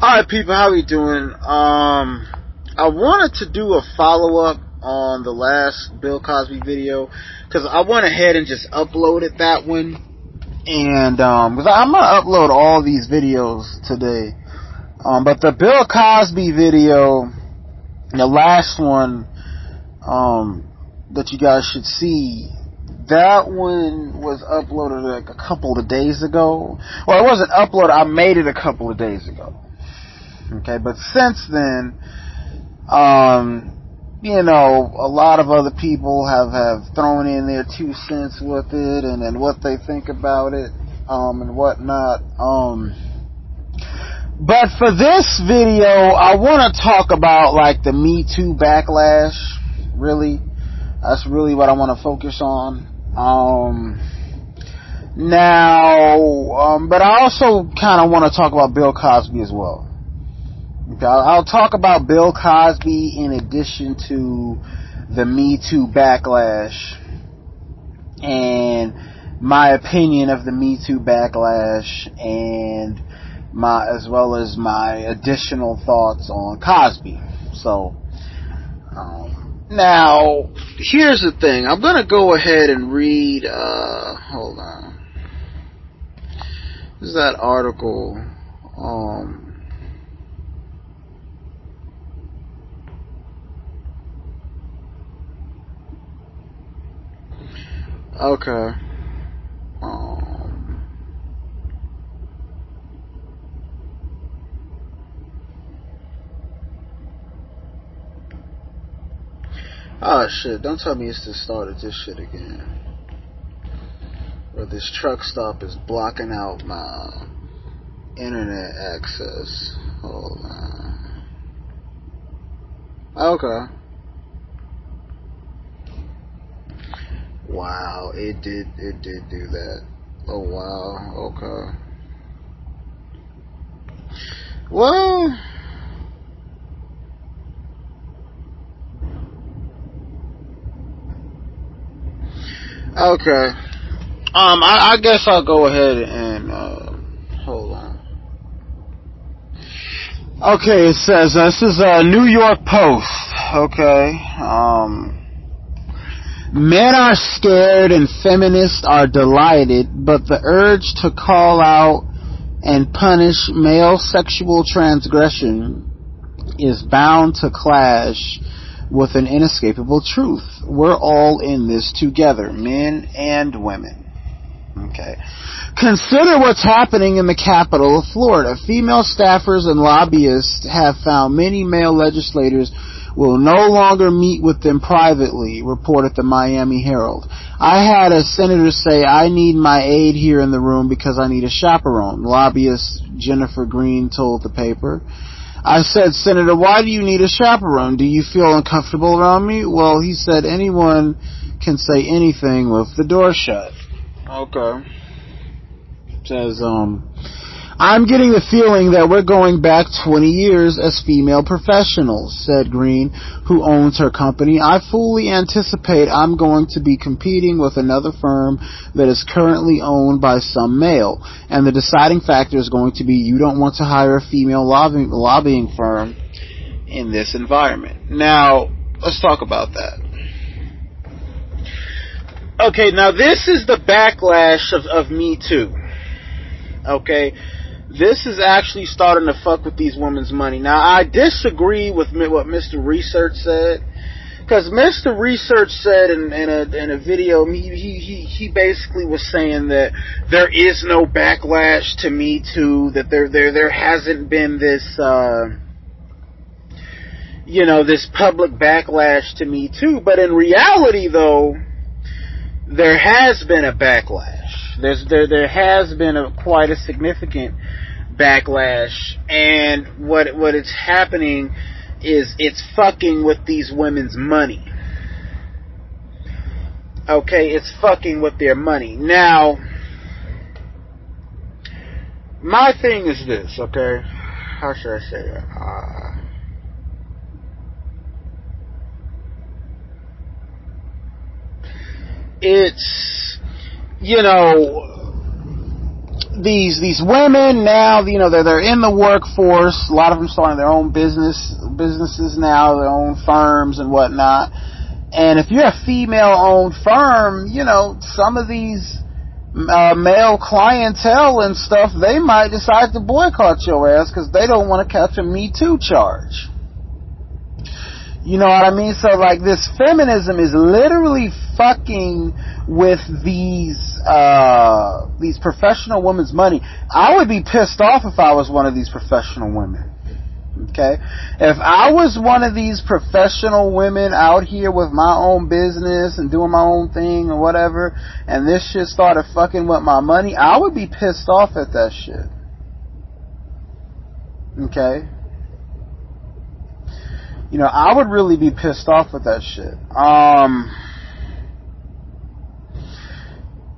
Alright people, how we doing? I wanted to do a follow-up on the last Bill Cosby video, because I went ahead and just uploaded that one, and because I'm going to upload all these videos today, but the Bill Cosby video, the last one, that you guys should see, that one was uploaded like a couple of days ago. Well, it wasn't uploaded, I made it a couple of days ago. Okay, but since then, you know, a lot of other people have thrown in their 2 cents with it and what they think about it, and whatnot. But for this video, I want to talk about, like, the Me Too backlash, really. That's really what I want to focus on. But I also kind of want to talk about Bill Cosby as well. Okay, I'll talk about Bill Cosby in addition to the Me Too backlash and my opinion of the Me Too backlash, and as well as my additional thoughts on Cosby. So, now, here's the thing. I'm going to go ahead and read, hold on. This is that article, okay. Oh shit, don't tell me it's just started this shit again. Or this truck stop is blocking out my internet access. Hold on. Okay. Wow, it did do that. Oh wow, okay. Well, okay. I guess I'll go ahead and hold on. Okay, it says this is a New York Post. Okay. Men are scared and feminists are delighted, but the urge to call out and punish male sexual transgression is bound to clash with an inescapable truth. We're all in this together, men and women. Okay. Consider what's happening in the capital of Florida. Female staffers and lobbyists have found many male legislators will no longer meet with them privately, reported the Miami Herald. I had a senator say, I need my aide here in the room because I need a chaperone, lobbyist Jennifer Green told the paper. I said, Senator, why do you need a chaperone? Do you feel uncomfortable around me? Well, he said, anyone can say anything with the door shut. Okay. Says, I'm getting the feeling that we're going back 20 years as female professionals, said Green, who owns her company. I fully anticipate I'm going to be competing with another firm that is currently owned by some male, and the deciding factor is going to be you don't want to hire a female lobbying firm in this environment. Now, let's talk about that. Okay, now this is the backlash of Me Too. Okay, this is actually starting to fuck with these women's money. Now, I disagree with what Mr. Research said, because Mr. Research said in a video, he basically was saying that there is no backlash to Me Too, that there hasn't been this, this public backlash to Me Too. But in reality, though, there has been a backlash. There has been quite a significant backlash, and what it's happening is it's fucking with these women's money. Okay, it's fucking with their money. Now, my thing is this, okay? How should I say that? It's, these women now, you know, they're in the workforce. A lot of them starting their own businesses now, their own firms and whatnot. And if you're a female-owned firm, you know, some of these male clientele and stuff, they might decide to boycott your ass because they don't want to catch a Me Too charge. You know what I mean? So, like, this feminism is literally fucking with these professional women's money. I would be pissed off if I was one of these professional women. Okay? If I was one of these professional women out here with my own business and doing my own thing or whatever, and this shit started fucking with my money, I would be pissed off at that shit. Okay? You know, I would really be pissed off with that shit.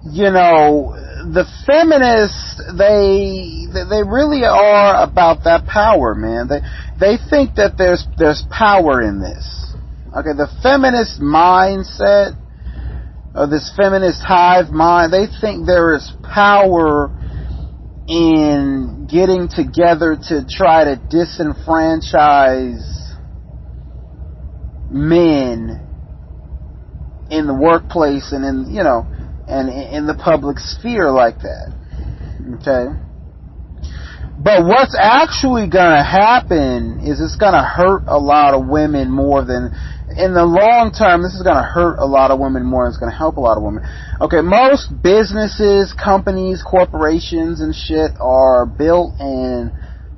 You know, the feminists, they really are about that power, man. They think that there's power in this. Okay, the feminist mindset, or this feminist hive mind, they think there is power in getting together to try to disenfranchise men in the workplace and in, you know, and in the public sphere like that. Okay? But what's actually gonna happen is it's gonna hurt a lot of women more than, in the long term, this is gonna hurt a lot of women more than it's gonna help a lot of women. Okay, most businesses, companies, corporations and shit are built and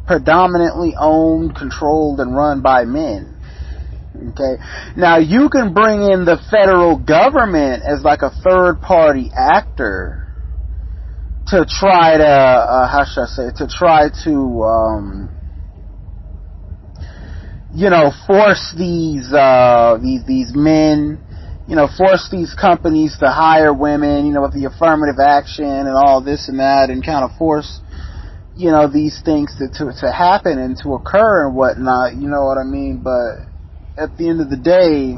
predominantly owned, controlled, and run by men. Okay, now you can bring in the federal government as like a third party actor to try to, to try to, you know, force these men, you know, force these companies to hire women, you know, with the affirmative action and all this and that, and kind of force, you know, these things to happen and to occur and whatnot, you know what I mean? But at the end of the day,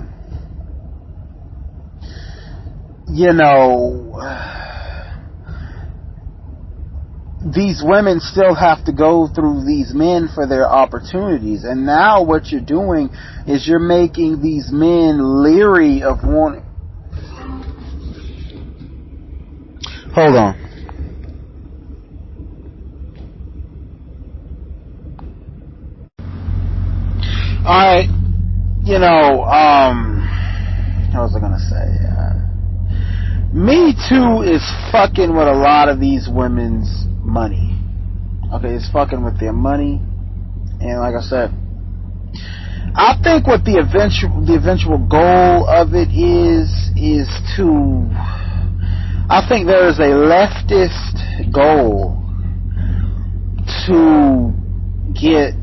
you know, these women still have to go through these men for their opportunities. And now what you're doing is you're making these men leery of wanting... Hold on. Alright. You know, what was I gonna say? Me Too is fucking with a lot of these women's money. Okay, it's fucking with their money. And like I said, I think what the eventual goal of it is to, I think there is a leftist goal to get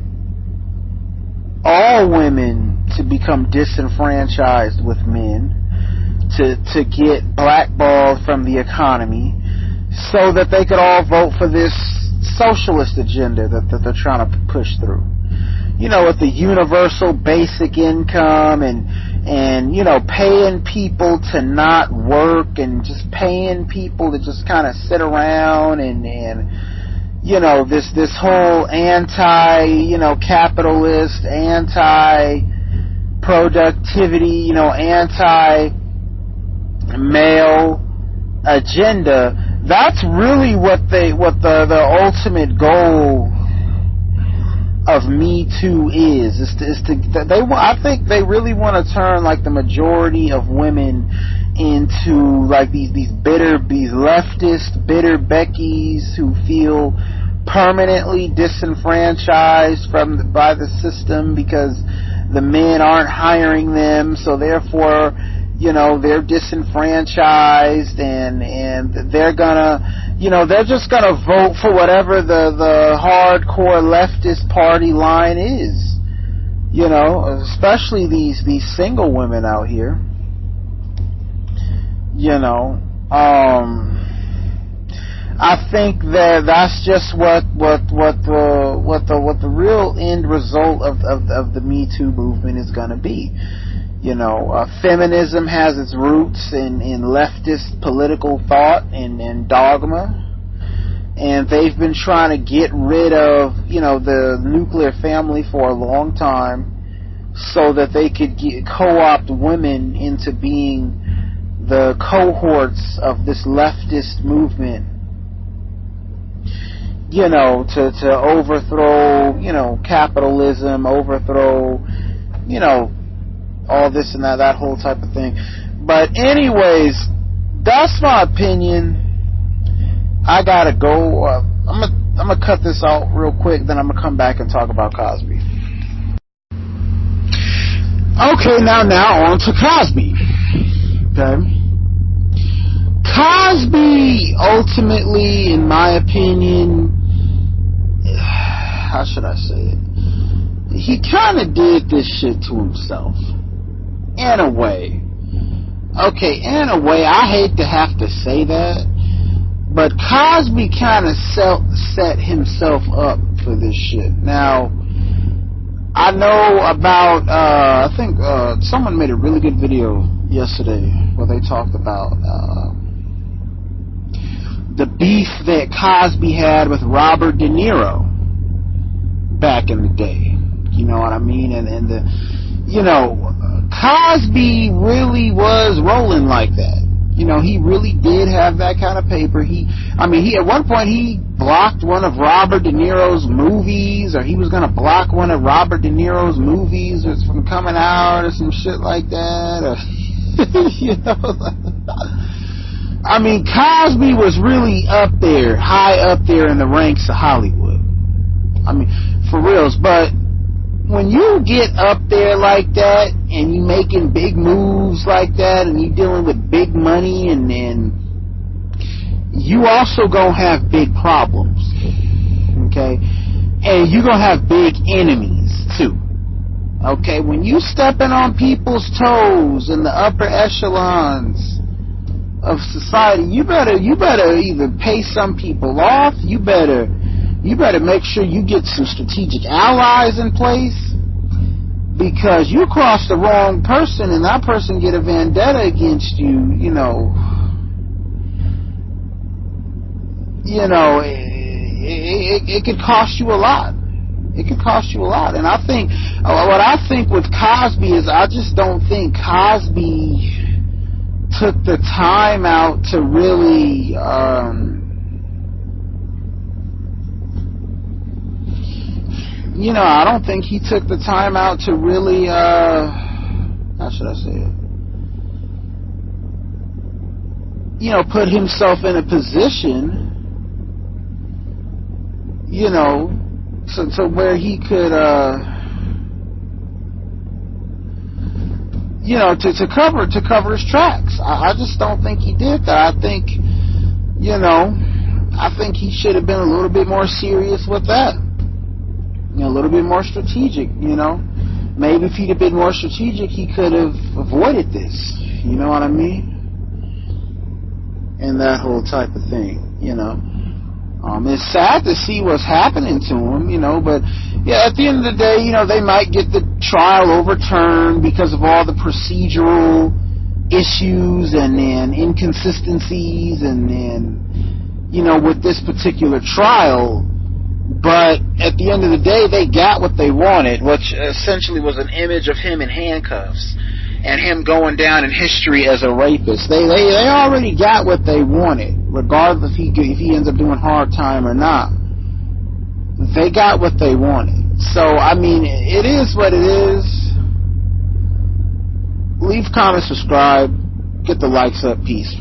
all women to become disenfranchised with men, to get blackballed from the economy, so that they could all vote for this socialist agenda that they're trying to push through. You know, with the universal basic income and you know, paying people to not work and just paying people to just kind of sit around and you know, this whole anti, you know, capitalist, anti productivity, you know, anti male agenda. That's really what the ultimate goal of Me Too is to I think they really want to turn like the majority of women into like these leftist bitter Beckys who feel permanently disenfranchised by the system because the men aren't hiring them, so therefore, you know, they're disenfranchised and they're gonna, you know, they're just gonna vote for whatever the hardcore leftist party line is, you know, especially these single women out here, you know. I think that's just what the real end result of the Me Too movement is going to be. You know, feminism has its roots in leftist political thought and dogma. and they've been trying to get rid of, the nuclear family for a long time, so that they could co-opt women into being the cohorts of this leftist movement, to overthrow, capitalism, overthrow, all this and that whole type of thing. But anyways, that's my opinion. I gotta go. I'm gonna cut this out real quick, then I'm gonna come back and talk about Cosby. Okay, now on to Cosby. Okay. Cosby, ultimately, in my opinion, how should I say it? He kind of did this shit to himself. In a way. Okay, in a way, I hate to have to say that, but Cosby kind of set himself up for this shit. Now, I know about, I think someone made a really good video yesterday where they talked about the beef that Cosby had with Robert De Niro back in the day. You know what I mean? And Cosby really was rolling like that. He really did have that kind of paper. He at one point he blocked one of Robert De Niro's movies, or he was gonna block one of Robert De Niro's movies from coming out or some shit like that. Or, Cosby was really high up there in the ranks of Hollywood. For reals. But when you get up there like that, and you making big moves like that, and you dealing with big money, and you also gonna have big problems, okay? And you gonna have big enemies too, okay? When you stepping on people's toes in the upper echelons of society, you better either pay some people off, you better make sure you get some strategic allies in place, because you cross the wrong person and that person get a vendetta against you, it could cost you a lot. It could cost you a lot. And I think, what I think with Cosby is, I just don't think Cosby took the time out to really, I don't think he took the time out to really, how should I say it? Put himself in a position, so where he could, to cover his tracks. I just don't think he did that. I think he should have been a little bit more serious with that. A little bit more strategic, Maybe if he'd have been more strategic, he could have avoided this, you know what I mean? And that whole type of thing, It's sad to see what's happening to him, but yeah, at the end of the day, they might get the trial overturned because of all the procedural issues and inconsistencies and with this particular trial. But at the end of the day, they got what they wanted, which essentially was an image of him in handcuffs and him going down in history as a rapist. They already got what they wanted, regardless if he ends up doing hard time or not. They got what they wanted. So, it is what it is. Leave, comment, subscribe, get the likes up. Peace.